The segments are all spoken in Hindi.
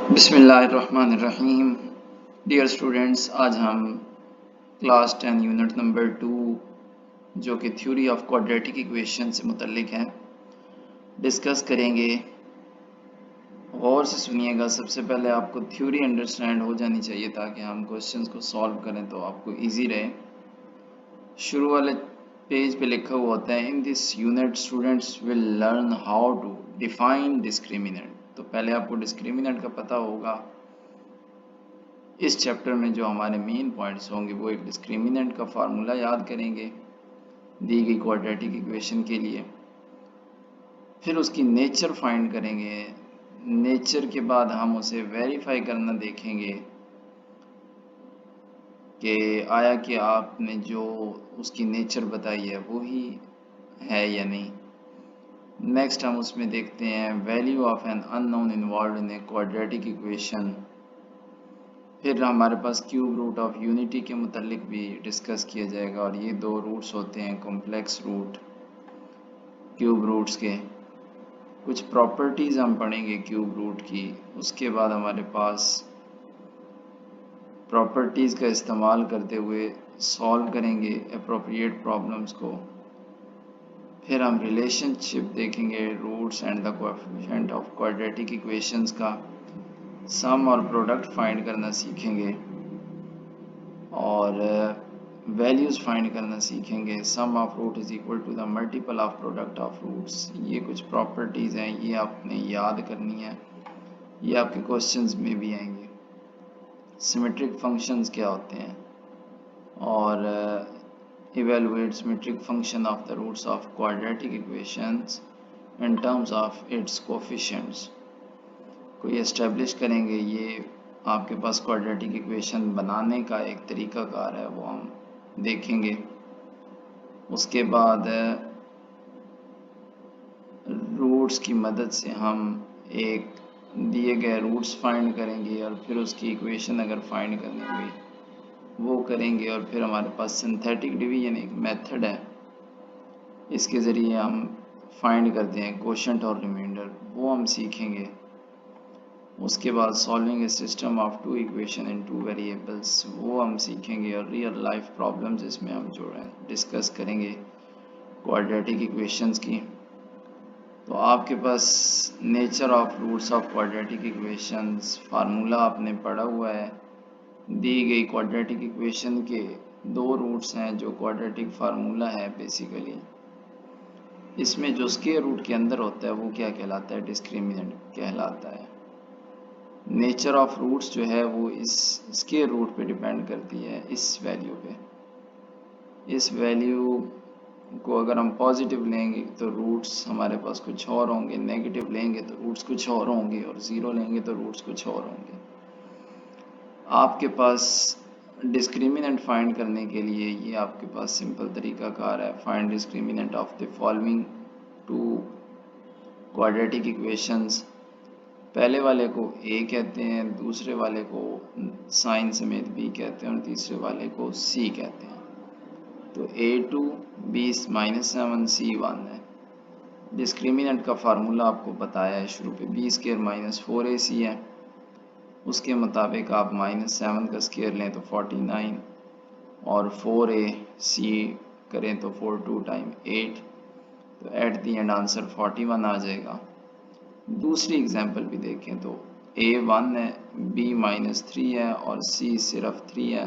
बिस्मिल्लाहिर्रहमानिर्रहीम। डियर स्टूडेंट्स, आज हम क्लास 10 यूनिट नंबर 2 जो कि थ्योरी ऑफ क्वाड्रेटिक इक्वेशन से मुतल्लिक है डिस्कस करेंगे। गौर से सुनिएगा। सबसे पहले आपको थ्योरी अंडरस्टैंड हो जानी चाहिए ताकि हम क्वेश्चंस को सॉल्व करें तो आपको इजी रहे। शुरू वाले पेज पे लिखा हुआ होता है, in this unit students will learn how to define discriminant. तो पहले आपको डिस्क्रिमिनेंट का पता होगा। इस चैप्टर में जो हमारे मेन पॉइंट्स होंगे वो एक डिस्क्रिमिनेंट का फार्मूला याद करेंगे दी गई क्वाड्रेटिक इक्वेशन के लिए, फिर उसकी नेचर फाइंड करेंगे। नेचर के बाद हम उसे वेरीफाई करना देखेंगे कि आया कि आपने जो उसकी नेचर बताई है वो ही है या नहीं। नेक्स्ट हम उसमें देखते हैं value of an unknown involved in a quadratic equation. फिर हमारे पास क्यूब रूट ऑफ यूनिटी के मुतालिक भी डिस्कस किया जाएगा, और ये दो रूट्स होते हैं कॉम्प्लेक्स रूट क्यूब रूट्स के। कुछ प्रॉपर्टीज़ हम पढ़ेंगे क्यूब रूट की। उसके बाद हमारे पास प्रॉपर्टीज़ का इस्तेमाल करते हुए सॉल्व करेंगे अप्रोप्रिएट प्रॉब्लम्स को। फिर हम रिलेशनशिप देखेंगे roots and the coefficient of quadratic equations का। सम और प्रोडक्ट फाइंड करना सीखेंगे और वैल्यूज़ फाइंड करना सीखेंगे। Sum of root is equal to the multiple of product of roots. ये कुछ प्रॉपर्टीज़ हैं, ये आपने याद करनी है, ये आपके क्वेश्चंस में भी आएंगे। सिमेट्रिक फंक्शंस क्या होते हैं और evaluate symmetric function of the roots of quadratic equations in terms of its coefficients को ये एस्टेब्लिश करेंगे। ये आपके पास क्वाड्रेटिक इक्वेशन बनाने का एक तरीकाकार है, वो हम देखेंगे। उसके बाद रूट्स की मदद से हम एक दिए गए रूट्स फाइंड करेंगे और फिर उसकी इक्वेशन अगर फाइंड करनी हुई वो करेंगे। और फिर हमारे पास सिंथेटिक डिवीजन एक मेथड है, इसके ज़रिए हम फाइंड करते हैं कोशेंट और रिमाइंडर, वो हम सीखेंगे। उसके बाद solving a system of two equation in two variables, वो हम सीखेंगे। और रियल लाइफ प्रॉब्लम्स इसमें हम जो है डिस्कस करेंगे क्वाड्रेटिक इक्वेशंस की। तो आपके पास nature of roots of quadratic equations formula आपने पढ़ा हुआ है। दी गई क्वाड्रेटिक इक्वेशन के दो रूट्स हैं जो क्वाड्रेटिक फार्मूला है बेसिकली। इसमें जो स्क्वायर रूट के अंदर होता है वो क्या कहलाता है, डिस्क्रिमिनेंट कहलाता है। नेचर ऑफ रूट्स जो है वो इस स्क्वायर रूट पे डिपेंड करती है, इस वैल्यू पे। इस वैल्यू को अगर हम पॉजिटिव लेंगे तो रूट्स हमारे पास कुछ और होंगे, नेगेटिव लेंगे तो रूट्स कुछ और होंगे, और ज़ीरो लेंगे तो रूट्स कुछ और होंगे। आपके पास डिस्क्रिमिनेंट फाइंड करने के लिए ये आपके पास सिंपल तरीकाकार है। Find discriminant of the following two quadratic equations. पहले वाले को ए कहते हैं, दूसरे वाले को साइन समेत बी कहते हैं और तीसरे वाले को सी कहते हैं। तो A2 20 - 7C1 है। डिस्क्रिमिनेंट का फार्मूला आपको बताया है शुरू पे, B² - 4AC है। उसके मुताबिक आप -7 का स्क्वायर लें तो 49 और 4AC करें तो 42 टाइम 8, तो एट दी एंड आंसर 41 आ जाएगा। दूसरी एग्जांपल भी देखें तो A1 है, B -3 है और C सिर्फ 3 है।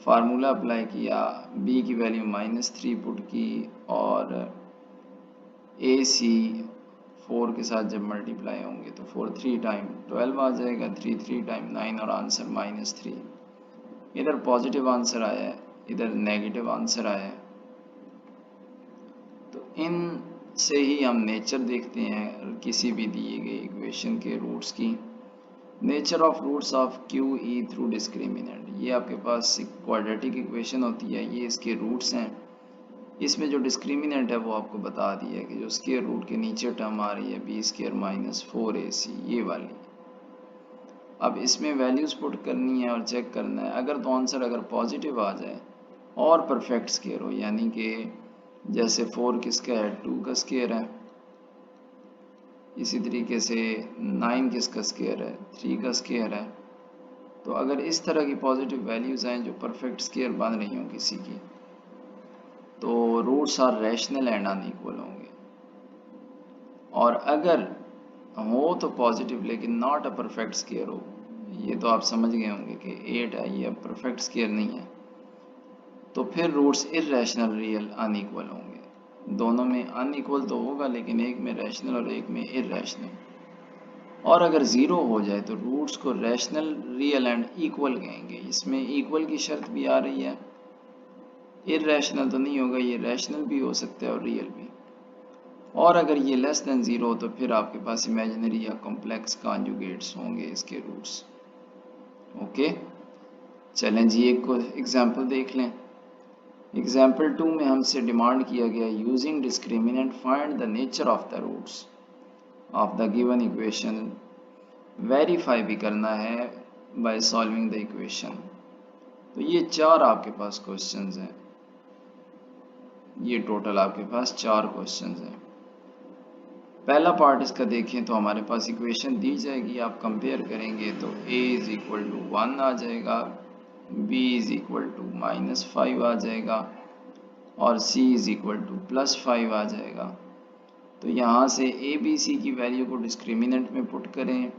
फार्मूला अप्लाई किया, B की वैल्यू -3 पुट की और AC 4 के साथ जब मल्टीप्लाई होंगे तो 4 3 टाइम 12 आ जाएगा, 3 3 टाइम 9 और आंसर -3। इधर पॉजिटिव आंसर आया है, इधर नेगेटिव आंसर आया है। तो इन से ही हम नेचर देखते हैं किसी भी दिए गए इक्वेशन के रूट्स की। Nature of roots of Q E through discriminant, ये आपके पास क्वाड्रेटिक इक्वेशन होती है, ये इसके रूट्स हैं। इसमें जो डिस्क्रिमिनेंट है वो आपको बता दिया है कि जो स्क्वायर रूट के नीचे टर्म आ रही है B² - 4AC, ये वाली। अब इसमें वैल्यूज़ पुट करनी है और चेक करना है। अगर तो आंसर अगर पॉजिटिव आ जाए और परफेक्ट स्क्वायर हो, यानी कि जैसे 4 किसका है, 2 का स्क्वायर है, इसी तरीके से 9 किसका स्क्वायर है, 3 का स्क्वायर है। तो अगर इस तरह की पॉजिटिव वैल्यूज़ हैं जो परफेक्ट स्क्वायर बन रही हों किसी की, तो roots are rational and unequal होंगे। और अगर हो तो पॉजिटिव लेकिन नॉट अ परफेक्ट स्क्वायर हो, ये तो आप समझ गए होंगे कि 8 है ये परफेक्ट स्क्वायर नहीं है, तो फिर रूट्स इर्रेशनल रियल अनइक्वल होंगे। दोनों में अनइक्वल तो होगा लेकिन एक में रैशनल और एक में इर्रेशनल। और अगर ज़ीरो हो जाए तो रूट्स को रैशनल रियल एंड इक्वल कहेंगे। इसमें इक्वल की शर्त भी आ रही है, इर्रेशनल तो नहीं होगा, ये रैशनल भी हो सकता है और रियल भी। और अगर ये लेस देन ज़ीरो हो तो फिर आपके पास इमेजिनरी या कॉम्प्लेक्स कॉन्जुगेट्स होंगे इसके रूट्स। ओके, चलें जी एक को एग्जाम्पल देख लें। एग्जाम्पल 2 में हमसे डिमांड किया गया using discriminant find the nature of the roots of the given equation. Verify भी करना है बाय सॉल्विंग द इक्वेशन। तो ये 4 आपके पास क्वेश्चंस हैं, ये टोटल आपके पास 4 क्वेश्चंस हैं। पहला पार्ट इसका देखें तो हमारे पास इक्वेशन दी जाएगी, आप कंपेयर करेंगे तो a इज इक्वल टू 1 आ जाएगा, b इज इक्वल टू -5 आ जाएगा और c इज इक्वल टू +5 आ जाएगा। तो यहाँ से a b c की वैल्यू को डिस्क्रिमिनेंट में पुट करें,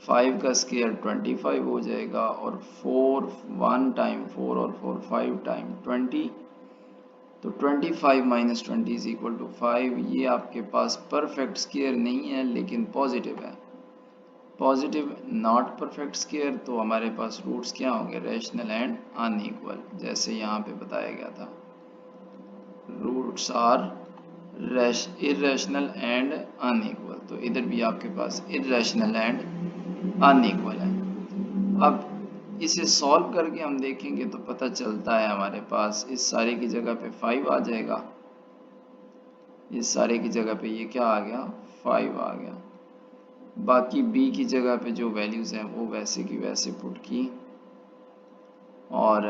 5 का स्क्वायर 25 हो जाएगा और 4 1 टाइम 4 और 4 5 टाइम 20, तो 25 माइनस 20 इज इक्वल टू 5। ये आपके पास परफेक्ट स्क्वायर नहीं है लेकिन पॉजिटिव है, पॉजिटिव नॉट परफेक्ट स्क्वायर, तो हमारे पास रूट्स क्या होंगे, रैशनल एंड अनइक्वल, जैसे यहाँ पे बताया गया था। Roots are irrational and unequal, तो इधर भी आपके पास इर्रेशनल एंड अनइक्वल है। अब इसे सॉल्व करके हम देखेंगे तो पता चलता है हमारे पास इस सारे की जगह पे 5 आ जाएगा, इस सारे की जगह पे ये क्या आ गया, 5 आ गया। बाकी b की जगह पे जो वैल्यूज़ हैं वो वैसे की वैसे पुट की और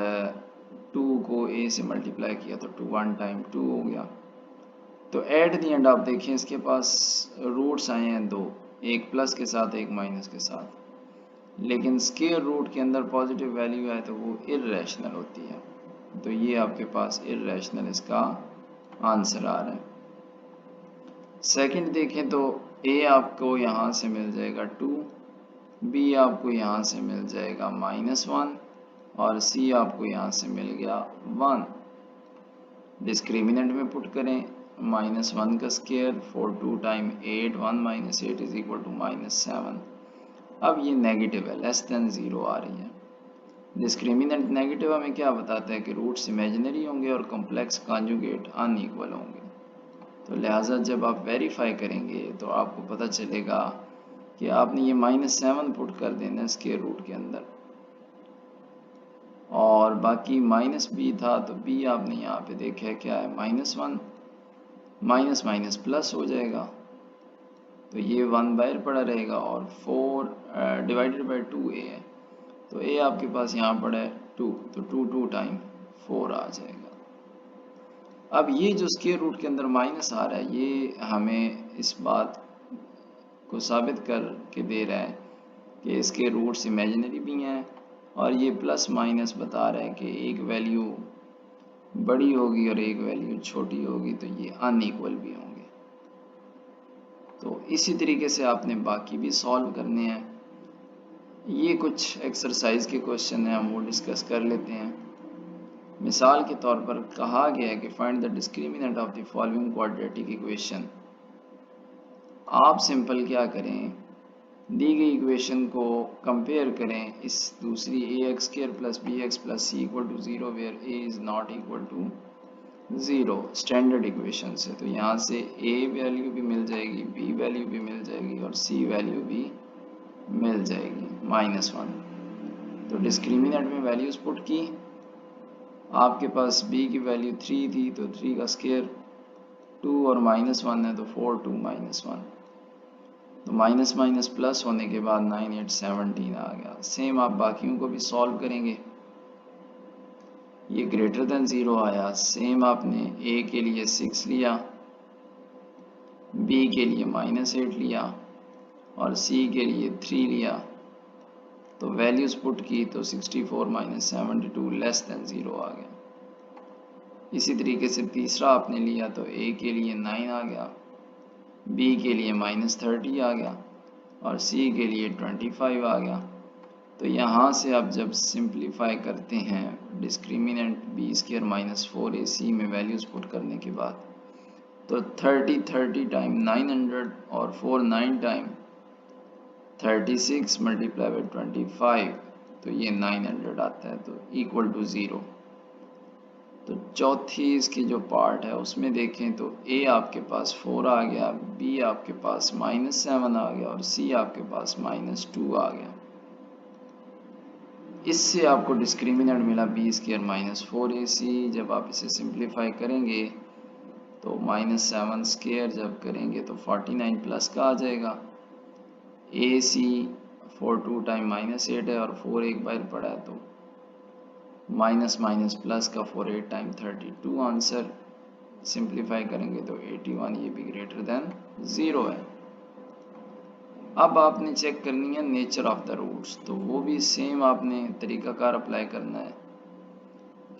2 को a से मल्टीप्लाई किया तो 2 1 टाइम 2 हो गया। तो एट द एंड आप देखें इसके पास रूट्स आए हैं 2, एक प्लस के साथ एक माइनस के साथ, लेकिन स्क्वायर रूट के अंदर पॉजिटिव वैल्यू है तो वो इर्रेशनल होती है, तो ये आपके पास इर्रेशनल इसका आंसर आ रहा है। सेकंड देखें तो a आपको यहाँ से मिल जाएगा 2, b आपको यहाँ से मिल जाएगा -1 और c आपको यहाँ से मिल गया 1। डिस्क्रिमिनेंट में पुट करें, -1 का square 4 2 time 8, 1 minus 8 is equal to -7। अब ये नेगेटिव है, लेस देन 0 आ रही है। डिस्क्रिमिनेंट नेगेटिव हमें क्या बताता है कि रूट्स इमेजिनरी होंगे और कॉम्प्लेक्स कॉन्जुगेट अनइक्वल होंगे। तो लिहाजा जब आप वेरीफाई करेंगे तो आपको पता चलेगा कि आपने ये -7 पुट कर देना स्क्वायर रूट के अंदर, और बाकी -b था तो b आपने यहाँ पे देखा है क्या है, -1, माइनस माइनस प्लस हो जाएगा, तो ये 1 बाहर पड़ा रहेगा और 4 डिवाइडेड बाई 2a है, तो a आपके पास यहाँ पड़ा है 2, तो 2 2 टाइम 4 आ जाएगा। अब ये जो स्क्वायर रूट के अंदर माइनस आ रहा है ये हमें इस बात को साबित करके दे रहा है कि इसके रूट्स इमेजिनरी भी हैं, और ये प्लस माइनस बता रहा है कि एक वैल्यू बड़ी होगी और एक वैल्यू छोटी होगी, तो ये अनइक्वल भी होंगे। तो इसी तरीके से आपने बाकी भी सॉल्व करने हैं। ये कुछ एक्सरसाइज के क्वेश्चन हैं, हम वो डिस्कस कर लेते हैं। मिसाल के तौर पर कहा गया है कि find the discriminant of the following quadratic equation. आप सिंपल क्या करें, दी गई इक्वेशन को कंपेयर करें इस दूसरी ax² plus bx plus c equal to 0 where a is not equal to 0 standard equation से। तो यहाँ से a वैल्यू भी मिल जाएगी, b वैल्यू भी मिल जाएगी और c वैल्यू भी मिल जाएगी -1। तो डिस्क्रिमिनेंट में वैल्यूज पुट की, आपके पास b की वैल्यू 3 थी तो 3 का स्क्वायर 2 और -1 है तो 4 2 -1, तो माइनस माइनस प्लस होने के बाद 9 8 17 आ गया। सेम आप बाकियों को भी सॉल्व करेंगे, ये ग्रेटर देन 0 आया। सेम आपने a के लिए 6 लिया, बी के लिए -8 लिया और सी के लिए 3 लिया, तो वैल्यूज पुट की तो 64 - 72 << 0 आ गया। इसी तरीके से तीसरा आपने लिया तो ए के लिए 9 आ गया, बी के लिए -30 आ गया और सी के लिए 25 आ गया। तो यहाँ से आप जब सिंप्लीफाई करते हैं डिस्क्रिमिनेंट b² - 4ac में वैल्यूज पुट करने के बाद, तो 30 टाइम 900 और 4 9 टाइम 36 मल्टीप्लाई बाई 25, तो ये 900 आता है, तो इक्वल टू 0। तो चौथी इसकी जो पार्ट है उसमें देखें तो ए आपके पास 4 आ गया, बी आपके पास -7 आ गया और सी आपके पास -2 आ गया। इससे आपको डिस्क्रिमिनेंट मिला b² - 4ac। जब आप इसे सिंप्लीफाई करेंगे तो -7² जब करेंगे तो 49 प्लस का आ जाएगा। ए सी 4 2 टाइम -8 है और 4 एक बार पड़ा है, तो माइनस माइनस प्लस का 4 8 टाइम 32 आंसर। सिंप्लीफाई करेंगे तो 81, ये भी ग्रेटर देन 0 है। अब आपने चेक करनी है नेचर ऑफ द रूट्स, तो वो भी सेम आपने तरीकाकार अप्लाई करना है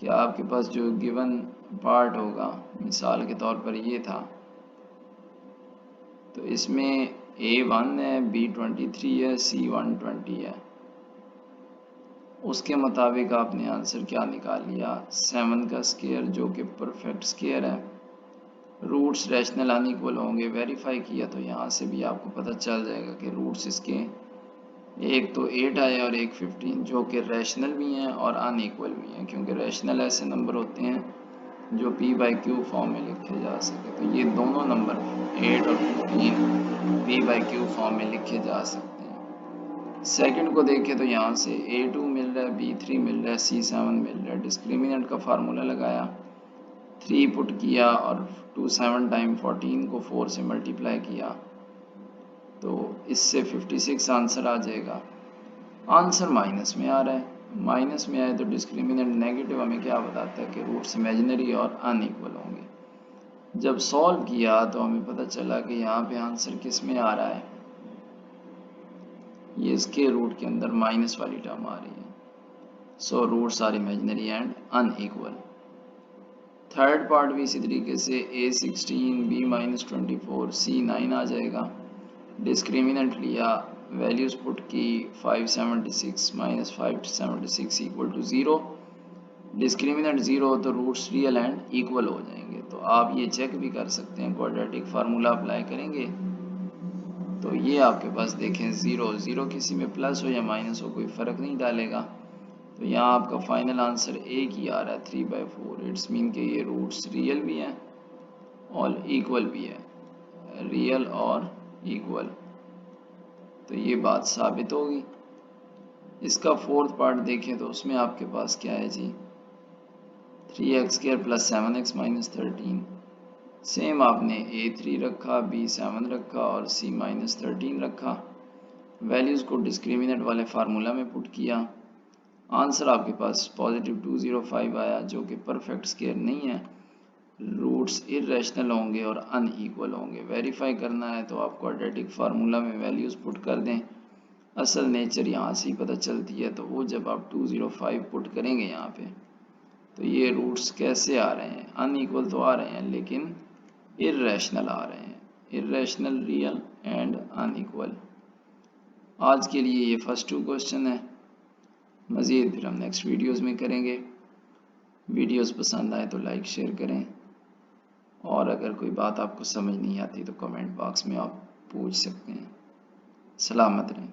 कि आपके पास जो गिवन पार्ट होगा, मिसाल के तौर पर ये था, तो इसमें A1 है, B23 है, C120 है। उसके मुताबिक आपने आंसर क्या निकाल लिया, 7 का स्क्वायर जो कि परफेक्ट स्क्वायर है। रूट्स रैशनल अनइक्वल होंगे, वेरीफाई किया तो यहाँ से भी आपको पता चल जाएगा कि रूट्स इसके एक तो 8 आए और एक 15, जो कि रैशनल भी हैं और अनइक्वल भी हैं, क्योंकि रैशनल ऐसे नंबर होते हैं जो p/q फॉर्म में लिखे जा सके। तो ये दोनों नंबर 8 और 15 p/q फॉर्म में लिखे जा सकते हैं। सेकंड को देखें तो यहाँ से A2 मिल रहा है, B3 मिल रहा है, C7 मिल रहा है। डिस्क्रिमिनेंट का फार्मूला लगाया, 3 पुट किया और 2 7 टाइम 14 को 4 से मल्टीप्लाई किया, तो इससे 56 आंसर आ जाएगा। आंसर माइनस में आ रहा है, माइनस में आए तो डिस्क्रिमिनेंट नेगेटिव हमें क्या बताता है कि रूट्स इमेजिनरी और अनइक्वल होंगे। जब सॉल्व किया तो हमें पता चला कि यहाँ पे आंसर किस में आ रहा है, ये इसके रूट के अंदर माइनस वाली टर्म आ रही है। So roots are imaginary and unequal. Third part भी इसी तरीके से A16 B-24 C9 आ जाएगा। डिस्क्रिमिनेंट लिया, वैल्यूज पुट की 576 - 576 इक्वल टू 0। डिस्क्रिमिनेंट 0 हो तो रूट्स रियल एंड इक्वल हो जाएंगे। तो आप ये चेक भी कर सकते हैं, क्वाड्रेटिक फार्मूला अप्लाई करेंगे तो ये आपके पास देखें 0 किसी में प्लस हो या माइनस हो कोई फ़र्क नहीं डालेगा। तो यहाँ आपका फाइनल आंसर एक ही आ रहा है 3/4। इट्स मीन के ये रूट्स रियल भी हैं और इक्वल भी है, रियल और इक्वल। तो ये बात साबित होगी। इसका फोर्थ पार्ट देखें तो उसमें आपके पास क्या है जी, 3x² + 7x - 13। सेम आपने A3 रखा, B7 रखा और C - 13 रखा। वैल्यूज़ को डिस्क्रिमिनेंट वाले फार्मूला में पुट किया। आंसर आपके पास पॉजिटिव 205 आया, जो कि परफेक्ट स्क्वायर नहीं है। रूट्स इर्रेशनल होंगे और अनइक्वल होंगे। वेरीफाई करना है तो आप क्वाड्रेटिक फार्मूला में वैल्यूज़ पुट कर दें। असल नेचर यहाँ से ही पता चलती है। तो वो जब आप 205 पुट करेंगे यहाँ पे, तो ये रूट्स कैसे आ रहे हैं, अनइक्वल तो आ रहे हैं लेकिन इर्रेशनल आ रहे हैं, इर्रेशनल, रियल एंड अनइक्वल। आज के लिए ये फर्स्ट 2 क्वेश्चन है, मज़ीद फिर हम नेक्स्ट वीडियोस में करेंगे। वीडियोस पसंद आए तो लाइक शेयर करें, और अगर कोई बात आपको समझ नहीं आती तो कमेंट बॉक्स में आप पूछ सकते हैं। सलामत रहें।